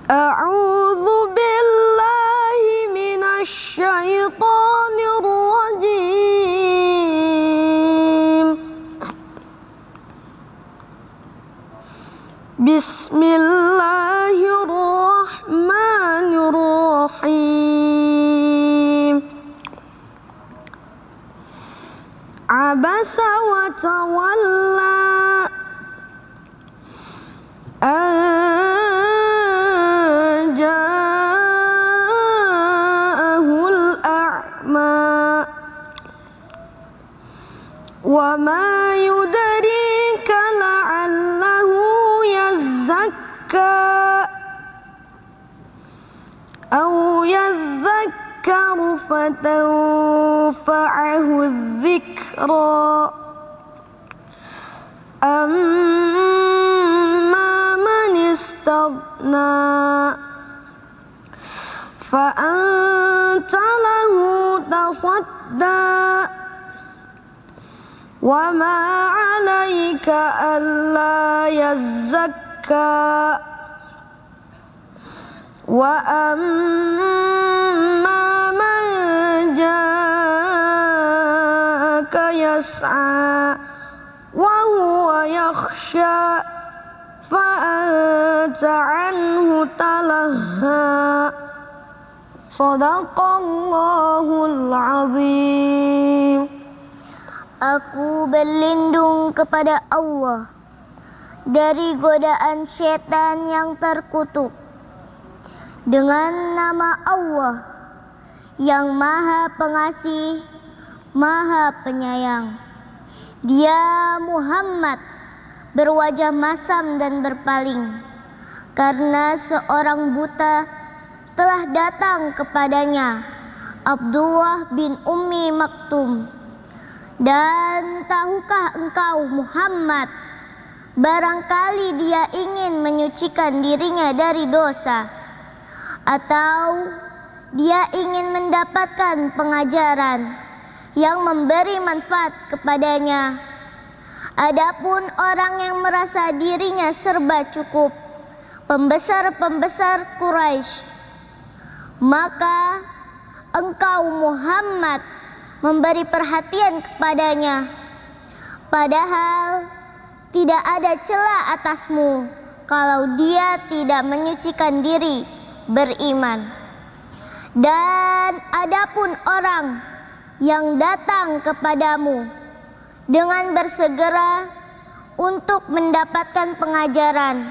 A'udzu billahi minasy syaithanir rajim. Bismillahirrahmanirrahim. Abasa wa tawalla an ja'ahul a'ma wa ma yudrika la'allahu yazakka aw yadhakkaru fatanfa'ahu dzikra amma man istaghna fa anta lahu tasadda wa ma 'alaika alla yazzakka wa amma man ja'aka yas'a wa huwa yakhsha fa anta 'anhu talahha. Shadaqallahul azim. Aku berlindung kepada Allah dari godaan setan yang terkutuk. Dengan nama Allah yang Maha Pengasih, Maha Penyayang. Dia Muhammad berwajah masam dan berpaling karena seorang buta telah datang kepadanya, Abdullah bin Ummi Maktum. Dan tahukah engkau Muhammad, barangkali dia ingin menyucikan dirinya dari dosa, atau dia ingin mendapatkan pengajaran yang memberi manfaat kepadanya. Adapun orang yang merasa dirinya serba cukup, pembesar-pembesar Quraisy, maka engkau Muhammad memberi perhatian kepadanya, padahal tidak ada celah atasmu kalau dia tidak menyucikan diri beriman. Dan adapun orang yang datang kepadamu dengan bersegera untuk mendapatkan pengajaran,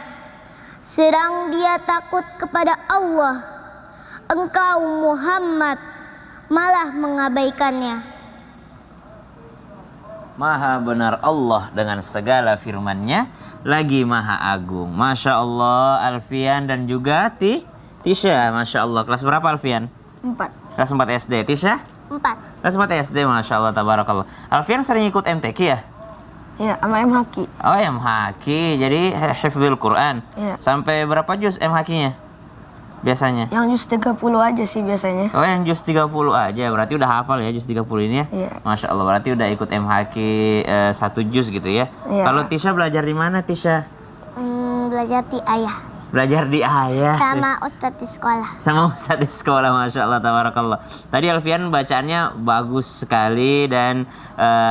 sedang dia takut kepada Allah, engkau Muhammad malah mengabaikannya. Maha benar Allah dengan segala firman-Nya, lagi Maha Agung. Masya Allah, Alfian dan juga Tisha. Masya Allah. Kelas berapa Alfian? 4. Kelas 4 SD. Tisha? 4. Kelas 4 SD. Masya Allah, tabarakallah. Alfian sering ikut MTQ ya? Ya, sama MHQ. Oh, MHQ. Jadi hifdzul Quran. Iya. Sampai berapa juz MHQ-nya? Biasanya? Yang juz 30 aja sih biasanya. Oh, yang juz 30 aja. Berarti udah hafal ya juz 30 ini ya? Iya. Masya Allah, berarti udah ikut MHQ 1 juz gitu ya? Iya. Kalau Tisha belajar di mana, Tisha? Belajar di ayah Belajar di ayah. sama ustadz di sekolah. Sama ustadz di sekolah, Masya Allah, tabarakallah. Tadi Alfian bacaannya bagus sekali dan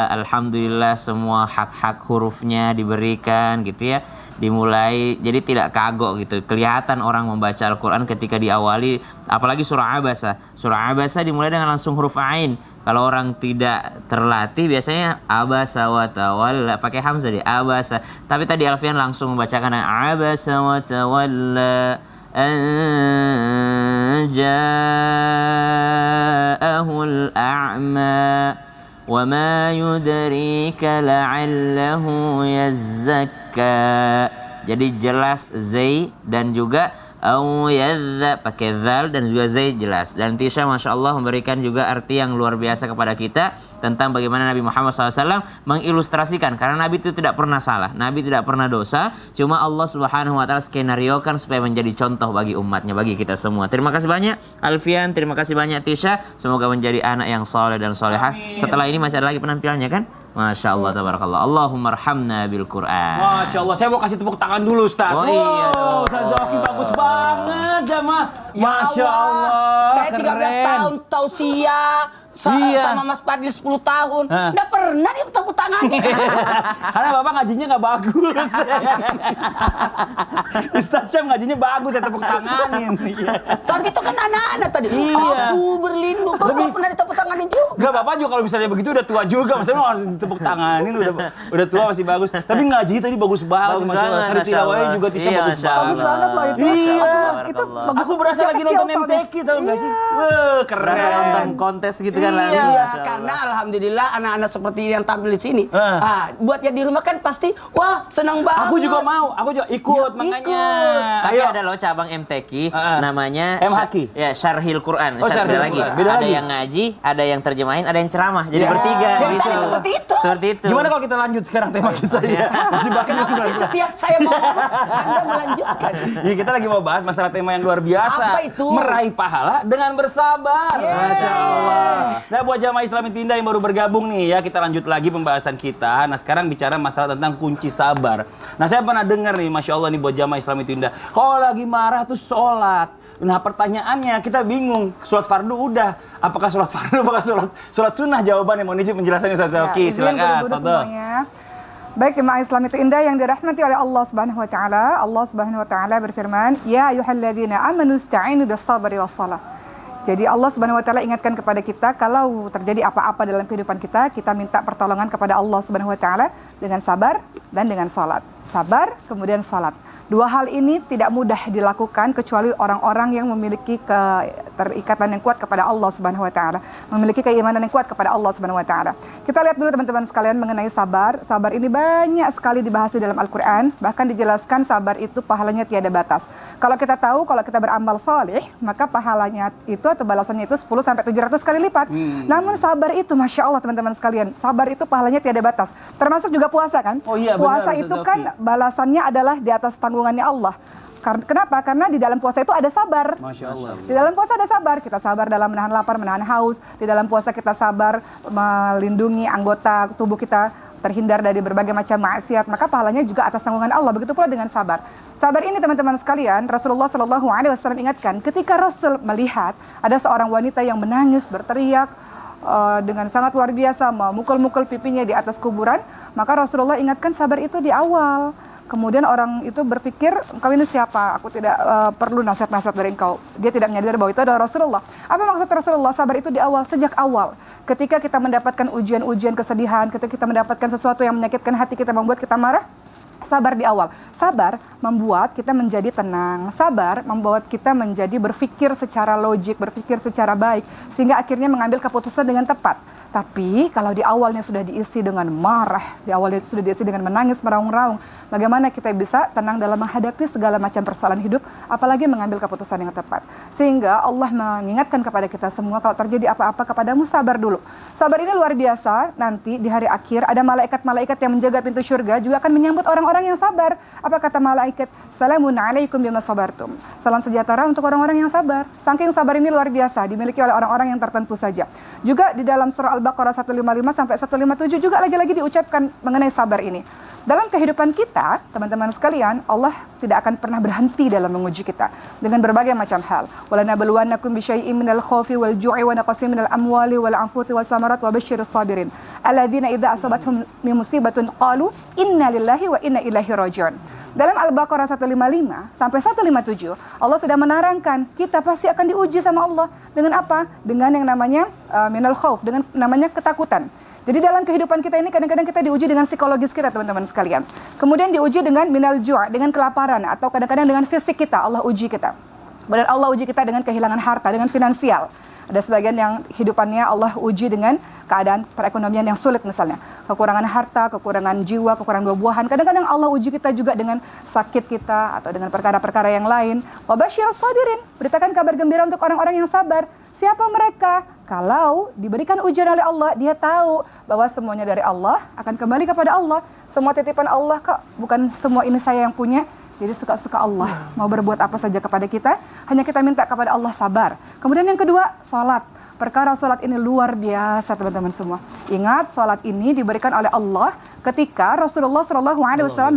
alhamdulillah semua hak-hak hurufnya diberikan gitu ya. Dimulai, jadi tidak kagok gitu. Kelihatan orang membaca Al-Quran ketika diawali, apalagi surah Abasa. Surah Abasa dimulai dengan langsung huruf Ain. Kalau orang tidak terlatih biasanya Abasa wa tawalla, pakai hamzah deh, Abasa. Tapi tadi Alfian langsung membacakan Abasa wa tawalla an ja'ahul a'ma wa ma yudrika la'allahu yazzakka. Jadi jelas zai dan juga au yadza pakai zal dan juga zai jelas. Dan Tisha Masya Allah memberikan juga arti yang luar biasa kepada kita tentang bagaimana Nabi Muhammad SAW mengilustrasikan, karena Nabi itu tidak pernah salah, Nabi tidak pernah dosa, cuma Allah Subhanahu Wa Taala skenariokan supaya menjadi contoh bagi umatnya, bagi kita semua. Terima kasih banyak Alfian, terima kasih banyak Tisha, semoga menjadi anak yang soleh dan solehah. Setelah ini masih ada lagi penampilannya kan? Masya Allah, tabarakallah. Allahumma arhamna bil Quran. Masya Allah, saya mau kasih tepuk tangan dulu Ustaz. Oh, iya dong. Ustaz Zaki bagus banget jamaah. Ya Masya Allah, Allah, saya 13 keren. tahun tausiah Iya. sama Mas Fadil 10 tahun. Hah. Nggak pernah dia tepuk tangannya. Karena Bapak ngajinya nggak bagus. Ustaz Syam ngajinya bagus, saya tepuk tanganin. Iya. Tapi itu kan anak-anak tadi. Iya. Aku berlindung. Kok nggak pernah ditepuk tanganin juga? Enggak, Bapak juga kalau misalnya begitu udah tua juga, maksudnya harus ditepuk tanganin, udah tua masih bagus. Tapi ngaji tadi bagus banget, Bagus Masya Allah. banget, Sari Masya tilawahnya Allah. juga Tisha Iya, bagus Masya banget. Allah. Bagus banget loh itu. Iya. Itu Barakallah. bagus. Aku berasa lagi Kecil nonton soalnya. MTQ tau nggak sih? Wah, keren. Berasa nonton kontes gitu kan langsung. Iya, Masya Allah. karena alhamdulillah anak-anak seperti yang tampil di sini. Ah. Buat yang di rumah kan pasti, wah senang banget. Aku juga mau, aku juga ikut Ya, makanya. ikut. Tapi Ayo. ada loh cabang MTQ Ah. namanya MHQ. Ya, Syarhil Quran. Oh, Syarhil Beda lagi. Quran. Beda Ada lagi. yang ngaji, ada yang terjemahin, ada yang ceramah. Jadi Ya. bertiga Jadi gitu. tadi seperti itu. Seperti itu. Gimana kalau kita lanjut sekarang tema kita ya? Masih banyak. Kenapa sih setiap saya mau ngomong, Anda melanjutkan? Ya, kita lagi mau bahas masalah tema yang luar biasa. Apa itu? Meraih pahala dengan bersabar. Yeay. Masya Allah. Nah, buat jamaah Islam itu indah yang baru bergabung nih ya, kita lanjut lagi pembahasan kita. Nah, sekarang bicara masalah tentang kunci sabar. Nah, saya pernah dengar nih, Masya Allah nih buat jamaah Islam itu indah. Kalau lagi marah tuh sholat. Nah, pertanyaannya kita bingung. Sholat fardu udah. Apakah sholat fardu, apakah sholat sunnah? Jawabannya mohon izin penjelasannya Ustaz Zaki. izin Silakan. guru-guru Fadhol. semuanya. Baik, jemaah Islam itu indah yang dirahmati oleh Allah Subhanahu wa taala. Allah Subhanahu wa taala berfirman, "Ya ayyuhalladzina amanu ista'inu bis-sabri was-shalah." Jadi Allah Subhanahu wa taala ingatkan kepada kita kalau terjadi apa-apa dalam kehidupan kita, kita minta pertolongan kepada Allah Subhanahu wa taala dengan sabar dan dengan salat. Sabar kemudian salat. Dua hal ini tidak mudah dilakukan kecuali orang-orang yang memiliki keterikatan yang kuat kepada Allah Subhanahu wa taala, memiliki keimanan yang kuat kepada Allah Subhanahu wa taala. Kita lihat dulu teman-teman sekalian mengenai sabar. Sabar ini banyak sekali dibahas di dalam Al-Qur'an, bahkan dijelaskan sabar itu pahalanya tiada batas. Kalau kita tahu kalau kita beramal soleh, maka pahalanya itu atau balasannya itu 10 sampai 700 kali lipat. Namun sabar itu Masya Allah teman-teman sekalian, sabar itu pahalanya tiada batas. Termasuk juga puasa kan? Oh iya, benar, puasa Ustaz itu Zaki. kan balasannya adalah di atas tanggungannya Allah. Kenapa? Karena di dalam puasa itu ada sabar. Masya Allah. Di dalam puasa ada sabar. Kita sabar dalam menahan lapar, menahan haus. Di dalam puasa kita sabar melindungi anggota tubuh kita terhindar dari berbagai macam maksiat. Maka pahalanya juga atas tanggungan Allah. Begitu pula dengan sabar. Sabar ini teman-teman sekalian, Rasulullah Shallallahu Alaihi Wasallam ingatkan ketika Rasul melihat ada seorang wanita yang menangis, berteriak dengan sangat luar biasa, memukul-mukul pipinya di atas kuburan, maka Rasulullah ingatkan sabar itu di awal. Kemudian orang itu berpikir, engkau ini siapa? Aku tidak perlu nasihat-nasihat dari engkau. Dia tidak menyadari bahwa itu adalah Rasulullah. Apa maksud Rasulullah? Sabar itu di awal, sejak awal. Ketika kita mendapatkan ujian-ujian kesedihan, ketika kita mendapatkan sesuatu yang menyakitkan hati kita, membuat kita marah, sabar di awal. Sabar membuat kita menjadi tenang. Sabar membuat kita menjadi berpikir secara logik, berpikir secara baik, sehingga akhirnya mengambil keputusan dengan tepat. Tapi kalau di awalnya sudah diisi dengan marah, di awalnya sudah diisi dengan menangis, meraung-raung, bagaimana kita bisa tenang dalam menghadapi segala macam persoalan hidup, apalagi mengambil keputusan yang tepat. Sehingga Allah mengingatkan kepada kita semua, kalau terjadi apa-apa kepadamu, sabar dulu. Sabar ini luar biasa, nanti di hari akhir ada malaikat-malaikat yang menjaga pintu surga juga akan menyambut orang-orang yang sabar. Apa kata malaikat? Salamun alaikum bima sabartum. Salam sejahtera untuk orang-orang yang sabar. Saking sabar ini luar biasa, dimiliki oleh orang-orang yang tertentu saja. Juga di dalam surah Al-Baqarah 155 sampai 157 juga lagi-lagi diucapkan mengenai sabar ini. Dalam kehidupan kita, teman-teman sekalian, Allah tidak akan pernah berhenti dalam menguji kita dengan berbagai macam hal. Walanabluwannakum bisyai'in minal khaufi wal ju'i wa naqsin minal amwali wal anfusi was samarat wa basyirus sabirin. Alladzina idza asabathum musibatun qalu inna lillahi wa inna ilaihi raji'un. Dalam Al-Baqarah 155 sampai 157, Allah sudah menerangkan kita pasti akan diuji sama Allah dengan apa? Dengan yang namanya minal khauf, dengan namanya ketakutan. Jadi dalam kehidupan kita ini kadang-kadang kita diuji dengan psikologis kita teman-teman sekalian. Kemudian diuji dengan minal ju', dengan kelaparan, atau kadang-kadang dengan fisik kita, Allah uji kita. Kemudian Allah uji kita dengan kehilangan harta, dengan finansial. Ada sebagian yang hidupannya Allah uji dengan keadaan perekonomian yang sulit misalnya. Kekurangan harta, kekurangan jiwa, kekurangan buah-buahan. Kadang-kadang Allah uji kita juga dengan sakit kita atau dengan perkara-perkara yang lain. Wabasyirus sabirin, beritakan kabar gembira untuk orang-orang yang sabar. Siapa mereka? Kalau diberikan ujian oleh Allah, dia tahu bahwa semuanya dari Allah, akan kembali kepada Allah. Semua titipan Allah kok, bukan semua ini saya yang punya. Jadi suka-suka Allah mau berbuat apa saja kepada kita, hanya kita minta kepada Allah sabar. Kemudian yang kedua, salat. Perkara sholat ini luar biasa teman-teman semua. Ingat, sholat ini diberikan oleh Allah ketika Rasulullah SAW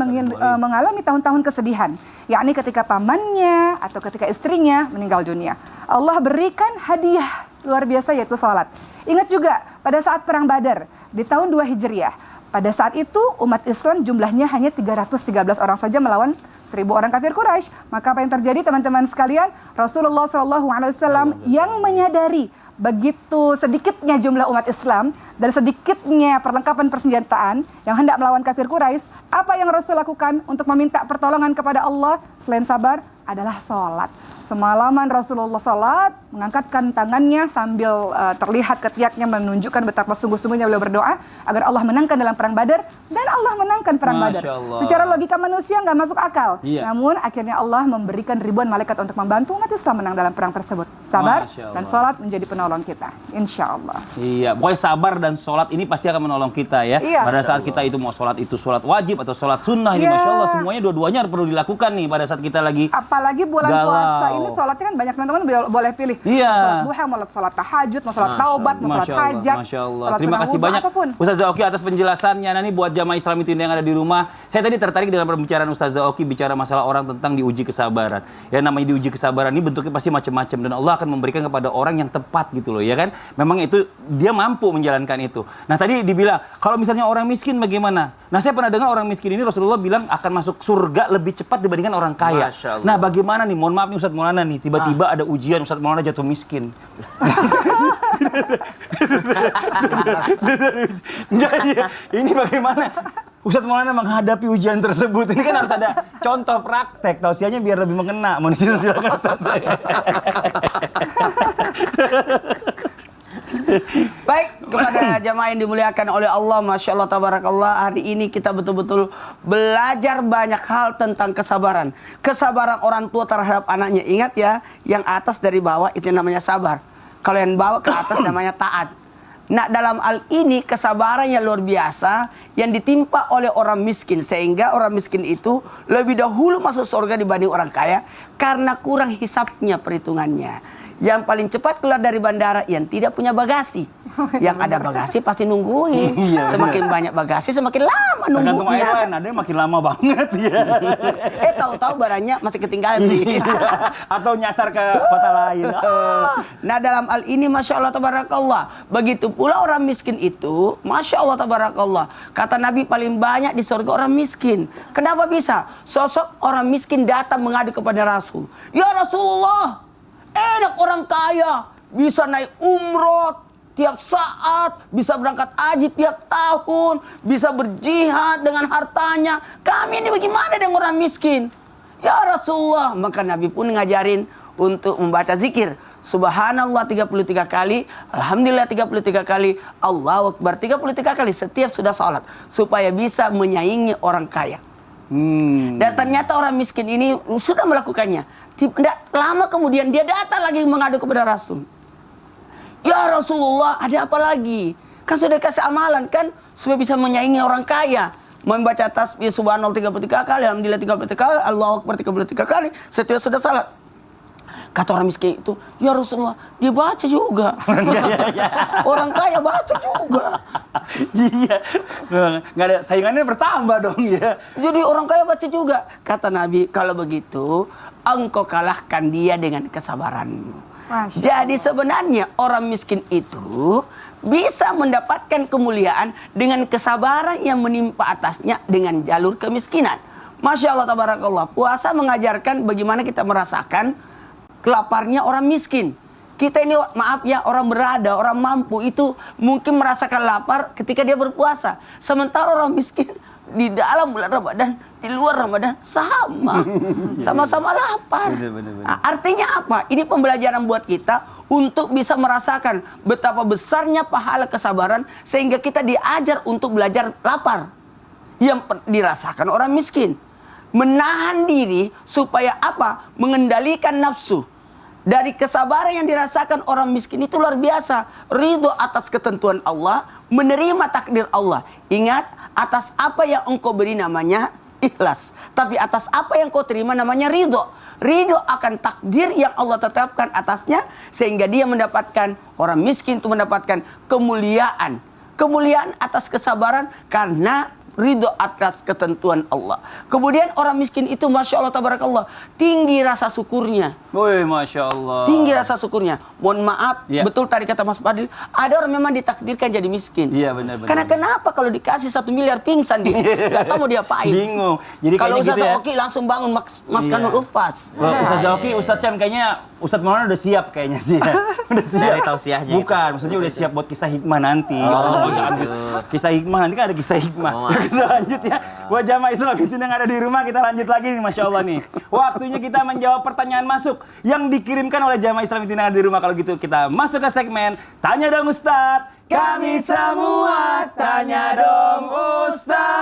mengalami tahun-tahun kesedihan. Yakni ketika pamannya atau ketika istrinya meninggal dunia. Allah berikan hadiah luar biasa yaitu sholat. Ingat juga pada saat Perang Badar di tahun 2 Hijriah. Pada saat itu umat Islam jumlahnya hanya 313 orang saja melawan 1000 orang kafir Quraisy. Maka apa yang terjadi teman-teman sekalian? Rasulullah SAW yang menyadari begitu sedikitnya jumlah umat Islam dan sedikitnya perlengkapan persenjataan yang hendak melawan kafir Quraisy, apa yang Rasul lakukan untuk meminta pertolongan kepada Allah selain sabar adalah sholat. Semalaman Rasulullah sholat, mengangkatkan tangannya sambil terlihat ketiaknya menunjukkan betapa sungguh-sungguhnya beliau berdoa agar Allah menangkan dalam perang Badar, dan Allah menangkan perang Badar. Secara logika manusia nggak masuk akal. Namun akhirnya Allah memberikan ribuan malaikat untuk membantu umat Islam menang dalam perang tersebut. Sabar dan sholat menjadi penolong kita, insya Allah. Iya, pokoknya sabar dan sholat ini pasti akan menolong kita ya. Iya. Pada saat kita itu mau sholat itu sholat wajib atau sholat sunnah, ini Masya Allah semuanya dua-duanya perlu dilakukan nih pada saat kita lagi apalagi bulan galau. puasa ini sholatnya kan banyak teman-teman boleh pilih. Iya. Sholat duha, mau sholat tahajud, mau sholat taubat, mau sholat hajat. Masya Allah. Sholat Terima sunah kasih wudhu, banyak apapun. Ustazah Oki atas penjelasannya. Nah ini buat jamaah Islam itu yang ada di rumah. Saya tadi tertarik dengan pembicaraan Ustazah Oki bicara masalah orang tentang diuji kesabaran. Ya namanya diuji kesabaran ini bentuknya pasti macam-macam dan Allah akan memberikan kepada orang yang tepat gitu loh ya kan. Memang itu dia mampu menjalankan itu. Nah tadi dibilang kalau misalnya orang miskin bagaimana? Nah saya pernah dengar orang miskin ini Rasulullah bilang akan masuk surga lebih cepat dibandingkan orang kaya. Nah bagaimana nih? Mohon maaf nih Ustadz Maulana nih tiba-tiba ada ujian Ustadz Maulana jatuh miskin. Jadi ini bagaimana Ustadz Maulana menghadapi ujian tersebut? Ini kan harus ada contoh praktek, tausiahnya biar lebih mengena. Mohon izin silakan Ustadz. Baik, kepada jamaah yang dimuliakan oleh Allah, Masya Allah, Tabarakallah, hari ini kita betul-betul belajar banyak hal tentang kesabaran. Kesabaran orang tua terhadap anaknya. Ingat ya, yang atas dari bawah itu namanya sabar. Kalau yang bawah ke atas namanya taat. Nah, dalam hal ini kesabaran yang luar biasa yang ditimpa oleh orang miskin. Sehingga orang miskin itu lebih dahulu masuk surga dibanding orang kaya karena kurang hisapnya, perhitungannya. Yang paling cepat keluar dari bandara yang tidak punya bagasi. Yang ada bagasi pasti nungguin. Semakin banyak bagasi semakin lama Tergantung nunggunya. airline, ada yang makin lama banget ya. Tahu-tahu barangnya masih ketinggalan nih. Atau nyasar ke kota lain. Nah dalam hal ini Masya Allah Tabarakallah. Begitu pula orang miskin itu, Masya Allah Tabarakallah. Kata Nabi paling banyak di surga orang miskin. Kenapa bisa? Sosok orang miskin datang mengadu kepada Rasul. Ya Rasulullah, enak orang kaya. Bisa naik umroh tiap saat, bisa berangkat haji tiap tahun, bisa berjihad dengan hartanya. Kami ini bagaimana dengan orang miskin? Ya Rasulullah, maka Nabi pun ngajarin untuk membaca zikir. Subhanallah 33 kali, Alhamdulillah 33 kali, Allahu Akbar 33 kali setiap sudah sholat. Supaya bisa menyaingi orang kaya. Dan ternyata orang miskin ini sudah melakukannya. Tidak lama kemudian dia datang lagi mengadu kepada Rasul. Ya Rasulullah, ada apa lagi? Kan sudah kasih amalan kan supaya bisa menyaingi orang kaya. Membaca tasbih subhanallah 33 kali, alhamdulillah 33 kali, Allahu Akbar 33 kali, setiap sudah salat. Kata orang miskin itu, ya Rasulullah, dia baca juga. Orang kaya baca juga. Iya, nggak ada saingannya bertambah dong ya. Jadi orang kaya baca juga. Kata Nabi, kalau begitu, engkau kalahkan dia dengan kesabaranmu. Jadi sebenarnya orang miskin itu bisa mendapatkan kemuliaan dengan kesabaran yang menimpa atasnya dengan jalur kemiskinan. Masya Allah Tabarakallah. Puasa mengajarkan bagaimana kita merasakan kelaparnya orang miskin. Kita ini maaf ya, orang berada, orang mampu itu mungkin merasakan lapar ketika dia berpuasa. Sementara orang miskin di dalam bulan Ramadan, di luar Ramadan sama-sama lapar. Nah, artinya apa? Ini pembelajaran buat kita untuk bisa merasakan betapa besarnya pahala kesabaran sehingga kita diajar untuk belajar lapar yang dirasakan orang miskin. Menahan diri supaya apa? Mengendalikan nafsu. Dari kesabaran yang dirasakan orang miskin itu luar biasa. Ridho atas ketentuan Allah, menerima takdir Allah. Ingat, atas apa yang engkau beri namanya ikhlas. Tapi atas apa yang kau terima namanya ridho. ridho akan takdir yang Allah tetapkan atasnya, sehingga dia mendapatkan, orang miskin itu mendapatkan kemuliaan. Kemuliaan atas kesabaran karena ridho atas ketentuan Allah. Kemudian orang miskin itu Masya Allah tabarakallah, tinggi rasa syukurnya. Woi, Masya Allah. Tinggi rasa syukurnya. Mohon maaf, Iya. betul tadi kata Mas Fadil, ada orang memang ditakdirkan jadi miskin. Iya, benar-benar. Karena kenapa kalau dikasih 1 miliar pingsan dia, nggak tahu mau diapain. Bingung. Jadi Kalau kayaknya Ustaz gitu ya. Oki langsung bangun maskanul Iya. ufas. Kalau Ustaz Zaki, Ustaz Syam kayaknya Ustaz Maulana udah siap kayaknya sih. Udah siap. Dari tausiahnya itu. Bukan, maksudnya udah siap buat kisah hikmah nanti. gitu. Kisah hikmah nanti kan ada kisah hikmah. Oh, Kita lanjut ya. Buat jamaah Islam yang ada di rumah, kita lanjut lagi nih, Masya Allah nih. Waktunya kita menjawab pertanyaan masuk yang dikirimkan oleh jamaah Islam yang ada di rumah. Kalau gitu kita masuk ke segmen Tanya Dong Ustadz. Kami semua tanya dong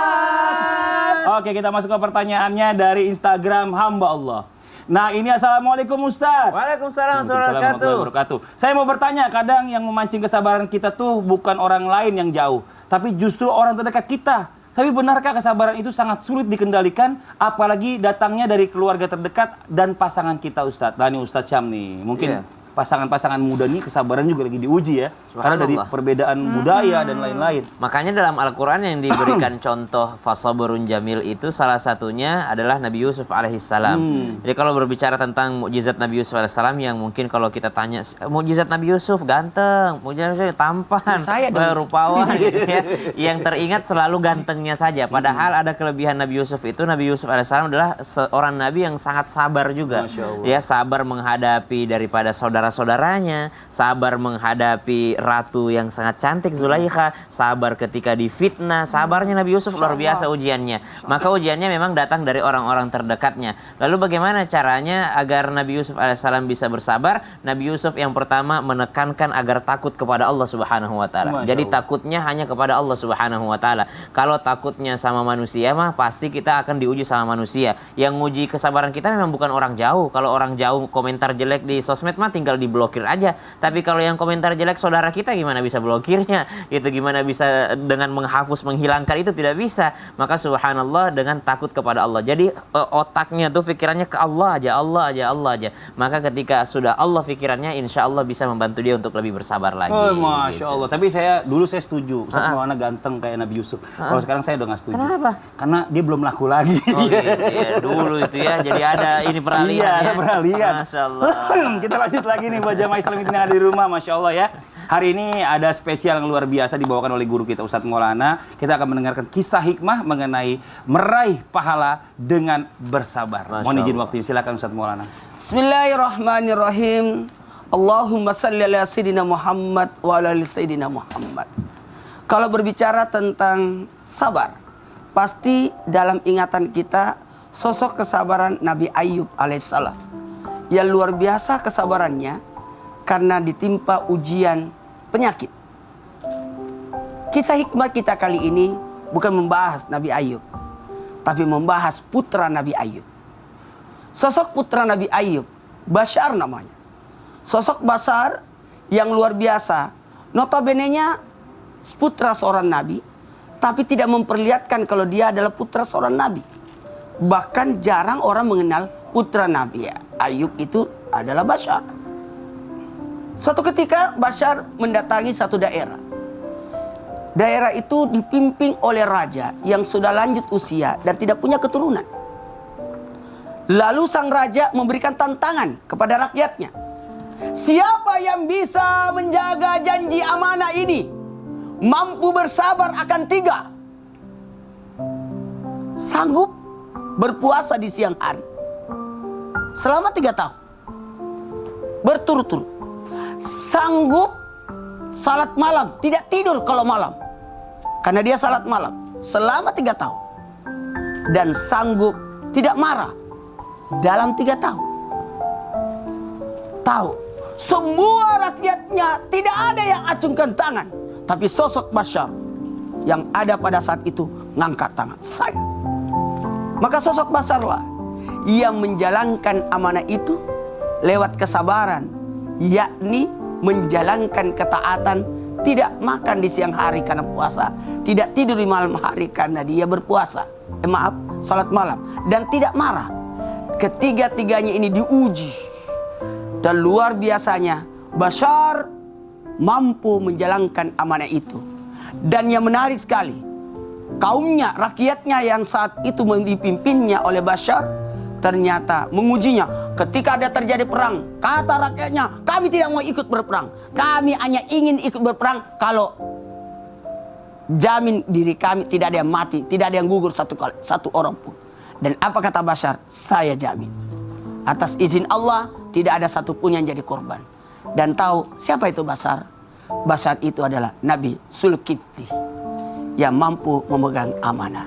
Ustaz. Oke, kita masuk ke pertanyaannya dari Instagram hamba Allah. Nah, ini Assalamualaikum Ustadz. Waalaikumsalam Warahmatullahi wabarakatuh. Saya mau bertanya, kadang yang memancing kesabaran kita tuh bukan orang lain yang jauh, tapi justru orang terdekat kita. Tapi benarkah kesabaran itu sangat sulit dikendalikan, apalagi datangnya dari keluarga terdekat dan pasangan kita, Ustadz? Nah, ini Ustadz Syam nih, mungkin Iya. pasangan-pasangan muda nih kesabaran juga lagi diuji ya, karena dari Subhanallah. perbedaan budaya dan lain-lain. Makanya dalam Al-Quran yang diberikan contoh fasaburun jamil itu salah satunya adalah Nabi Yusuf alaihissalam. Jadi kalau berbicara tentang mukjizat Nabi Yusuf alaihissalam yang mungkin kalau kita tanya mukjizat Nabi Yusuf ganteng, mukjizat Nabi Yusuf tampan, Saya dong. rupawan gitu ya. Yang teringat selalu gantengnya saja. Padahal ada kelebihan Nabi Yusuf itu, Nabi Yusuf alaihissalam adalah seorang nabi yang sangat sabar juga. Masya Allah. Ya, sabar menghadapi daripada saudaranya, sabar menghadapi ratu yang sangat cantik Zulaikha, sabar ketika difitnah. Sabarnya Nabi Yusuf luar biasa ujiannya. Maka ujiannya memang datang dari orang-orang terdekatnya. Lalu bagaimana caranya agar Nabi Yusuf alaihissalam bisa bersabar? Nabi Yusuf yang pertama menekankan agar takut kepada Allah Subhanahu wa taala. Masya Jadi Allah. takutnya hanya kepada Allah Subhanahu wa taala. Kalau takutnya sama manusia mah pasti kita akan diuji sama manusia. Yang nguji kesabaran kita memang bukan orang jauh. Kalau orang jauh komentar jelek di sosmed mah tinggal diblokir aja. Tapi kalau yang komentar jelek saudara kita gimana bisa blokirnya? Itu gimana bisa dengan menghapus, menghilangkan, itu tidak bisa. Maka subhanallah dengan takut kepada Allah. Jadi otaknya tuh pikirannya ke Allah aja, Allah aja, Allah aja. Maka ketika sudah Allah pikirannya, insya Allah bisa membantu dia untuk lebih bersabar lagi. Oh, Masya Gitu. Allah. Tapi dulu saya setuju. Ustadz Maulana ganteng kayak Nabi Yusuf. Kalau sekarang saya udah nggak setuju. Kenapa? Karena dia belum laku lagi. Oh gitu ya, dulu itu ya. Jadi ada ini peralihan Iya, ya. peralihan. Masya Allah. Kita lanjut lagi nih buat jamaah Islam yang ada di rumah, Masya Allah ya. Hari ini ada spesial yang luar biasa dibawakan oleh guru kita Ustadz Maulana. Kita akan mendengarkan kisah hikmah mengenai meraih pahala dengan bersabar. Masya Mohon izin Allah. waktu silakan Ustadz Maulana. Bismillahirrahmanirrahim. Allahumma salli ala Sayyidina Muhammad wa ala ali Sayyidina Muhammad. Kalau berbicara tentang sabar, pasti dalam ingatan kita sosok kesabaran Nabi Ayub alaihissalam. Yang luar biasa kesabarannya karena ditimpa ujian penyakit. Kisah hikmah kita kali ini bukan membahas Nabi Ayub, tapi membahas putra Nabi Ayub. Sosok putra Nabi Ayub, Bashar namanya. Sosok Bashar yang luar biasa. Notabene-nya putra seorang nabi, tapi tidak memperlihatkan kalau dia adalah putra seorang nabi. Bahkan jarang orang mengenal putra Nabi Ayub itu adalah Bashar. Suatu ketika Bashar mendatangi satu daerah. Daerah itu dipimpin oleh raja yang sudah lanjut usia dan tidak punya keturunan. Lalu sang raja memberikan tantangan kepada rakyatnya. Siapa yang bisa menjaga janji amanah ini, mampu bersabar akan 3, sanggup berpuasa di siang hari selama 3 tahun berturut-turut, sanggup salat malam, tidak tidur kalau malam karena dia salat malam selama 3 tahun, dan sanggup tidak marah dalam 3 tahun. Tahu, semua rakyatnya tidak ada yang acungkan tangan, tapi sosok Bashar yang ada pada saat itu ngangkat tangan, saya. Maka sosok Basharlah yang menjalankan amanah itu lewat kesabaran, yakni menjalankan ketaatan, tidak makan di siang hari karena puasa, tidak tidur di malam hari karena dia berpuasa, salat malam, dan tidak marah. ketiga-tiganya ini diuji. Dan luar biasanya Bashar mampu menjalankan amanah itu. Dan yang menarik sekali, kaumnya, rakyatnya yang saat itu dipimpinnya oleh Bashar ternyata mengujinya. Ketika ada terjadi perang, kata rakyatnya, kami tidak mau ikut berperang. Kami hanya ingin ikut berperang kalau jamin diri kami tidak ada yang mati, tidak ada yang gugur satu orang pun. Dan apa kata Bashar? Saya jamin atas izin Allah tidak ada satupun yang jadi korban. Dan tahu siapa itu Bashar? Bashar itu adalah Nabi Zulkifli yang mampu memegang amanah.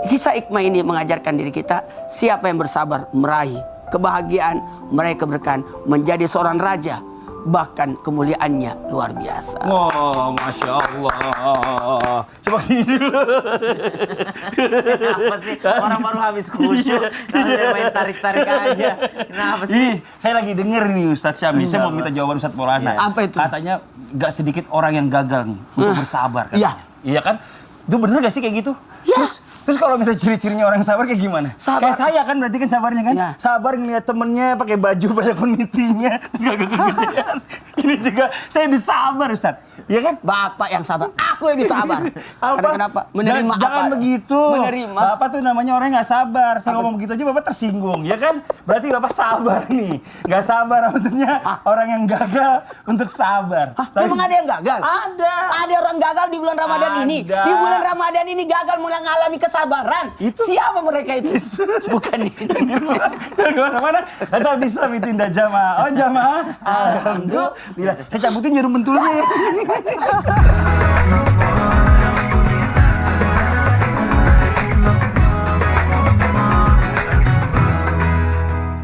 Kisah hikmah ini mengajarkan diri kita, siapa yang bersabar meraih kebahagiaan, meraih keberkahan, menjadi seorang raja, bahkan kemuliaannya luar biasa. Oh, Masya Allah. Coba sini dulu. Kenapa sih? Orang baru habis khusyuk, kalian main tarik-tarik aja. Kenapa sih? Ini saya lagi denger nih Ustadz Syamli. Saya mau minta jawaban Ustadz Maulana. Apa itu? Katanya gak sedikit orang yang gagal nih untuk bersabar. Iya. Iya kan? Itu bener gak sih kayak gitu? Iya. Terus kalau misalnya ciri-cirinya orang sabar kayak gimana? Sabar. Kayak saya kan berarti kan sabarnya kan? Iya. Sabar ngeliat temennya pakai baju banyak penitinya, terus gak kegedean. Ini juga saya disabar Ustadz. Iya kan? Bapak yang sabar, aku lebih sabar. Karena kenapa? Menerima Jangan apa? begitu. Menerima. Bapak tuh namanya orang yang gak sabar. Saya ngomong begitu aja Bapak tersinggung, ya kan? Berarti Bapak sabar nih. Gak sabar maksudnya orang yang gagal untuk sabar. Memang ada yang gagal? Ada. Ada orang gagal di bulan Ramadan ini. Ada. Di bulan Ramadan ini gagal mulai mengalami kesabaran. Siapa mereka itu? Bukan ini. Jangan kemana-mana. Tetap di Islam itu indah jamaah. Oh jamaah. Alhamdulillah. Saya cabutin jarum bentulnya ya.